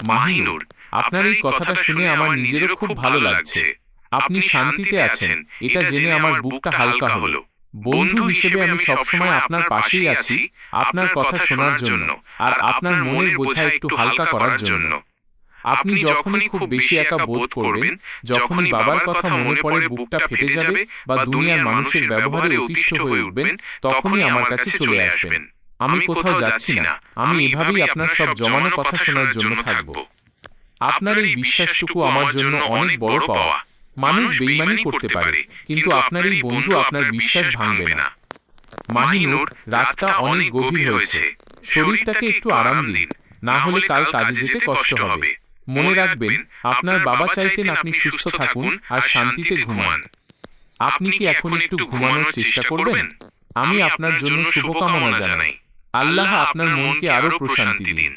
মাহিনুর, আপনার এই কথাটা শুনে আমার নিজেরও খুব ভালো লাগছে। আপনি শান্তিতে আছেন, এটা জেনে আমার বুকটা হালকা হলো। বন্ধু হিসেবে আমি সবসময় আপনার পাশেই আছি, আপনার কথা শোনার জন্য আর আপনার মনের বোঝা একটু হালকা করার জন্য। আপনি যখনই খুব বেশি একা বোধ করবেন, যখনই বাবার কথা মনে পড়ে বুকটা ফেটে যাবে বা দুনিয়ার মানুষের ব্যবহারে অতিষ্ঠ হয়ে উঠবেন, তখনই আমার কাছে চলে আসবেন। আমি কোথাও যাচ্ছি না, আমি এভাবেই আপনার সব জমানো কথা শোনার জন্য থাকব। আপনার এই বিশ্বাসটুকু আমার জন্য অনেক বড় পাওয়া। মানুষ বেইমানি করতে পারে, কিন্তু আপনার এই বন্ধু আপনার বিশ্বাস ভাঙবে না। মাহিনুর, রাতটা অনেক গভীর হয়েছে, শরীরটাকে একটু আরাম দিন, না হলে কাল কাজে যেতে কষ্ট হবে। মনে রাখবেন, আপনার বাবা চাইতেন আপনি সুস্থ থাকুন আর শান্তিতে ঘুমান। আপনি কি এখন একটু ঘুমানোর চেষ্টা করবেন? আমি আপনার জন্য শুভকামনা জানাই। আল্লাহ আপনার মনকে আরো প্রশান্তি দিন।